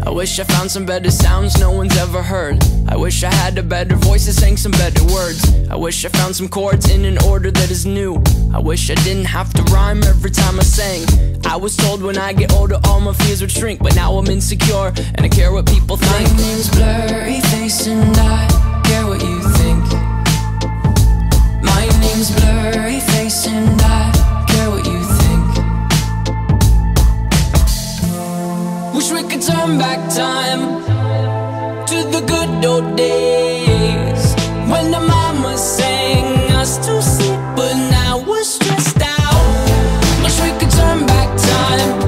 wish I found some better sounds no one's ever heard. I wish I had a better voice that sang some better words. I wish I found some chords in an order that is new. I wish I didn't have to rhyme every time I sang. I was told when I get older all my fears would shrink, but now I'm insecure and I care what people think. My name's Blurryface and I care what you think. My name's Blurryface and I care what you think. Wish we could turn back time to the good old days when the mama sang us to sleep, but now we're stressed out. Wish we could turn back time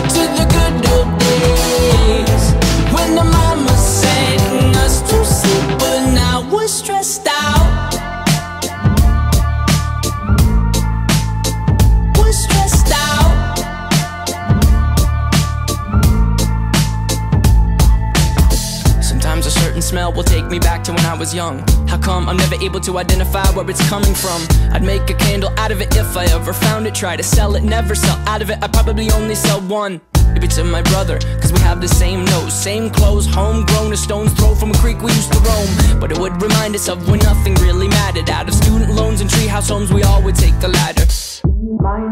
to the good old days when the mama sang us to sleep, but now we're stressed out. We're stressed out. Sometimes a certain smell will take me back to when I was young. How come I'm never able to identify where it's coming from? I'd make a candle out of it if I ever found it. Try to sell it, never sell out of it. I'd probably only sell one. Maybe to my brother, cause we have the same nose, same clothes, homegrown, a stone's throw from a creek we used to roam. But it would remind us of when nothing really mattered. Out of student loans and treehouse homes, we all would take the ladder.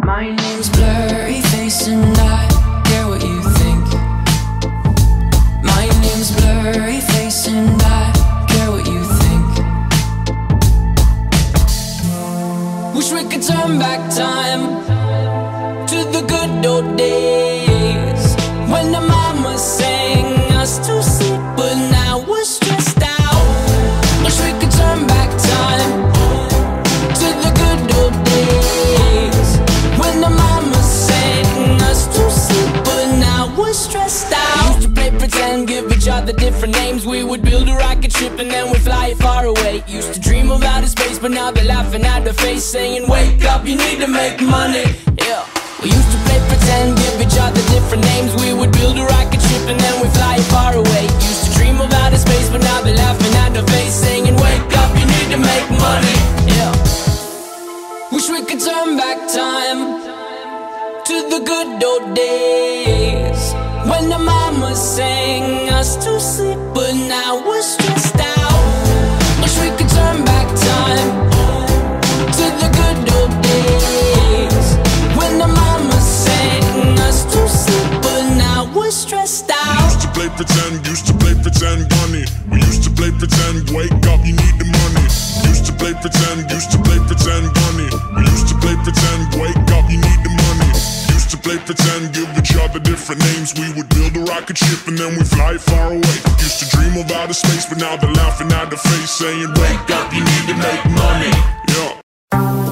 My name's Blurryface and I care what you think. My name's Blurryface and I care what you think. Wish we could turn back time to the good old days when the mama sang us to sleep, but now we're stressed out. Wish we could turn back time to the good old days when the mama sang us to sleep, but now we're stressed out. Used to play pretend, give each other different names. We would build a rocket ship and then we'd fly it far away. Used to dream of outer space, but now they're laughing at the face, saying wake up, you need to make money. Yeah. We used to play pretend, give each other different names. We would build a rocket ship and then we'd fly it far away. Used to dream of outer space, but now they're laughing at the face, saying wake up, you need to make money. Yeah. Wish we could turn back time to the good old days when the mama sang us to sleep, but now we're stressed out. Wish we could turn back time to the good old days when the mama sang us to sleep, but now we're stressed out. Used to play pretend, bunny. We used to play pretend, wake up, you need the money. Used to play pretend, bunny. We used to play pretend, wake up, you need the money. Used to play pretend, give each other different names. We would build a rocket ship and then we fly it far away. Used to dream of outer space, but now they're laughing at the face, saying wake up, you need to make money. Yeah.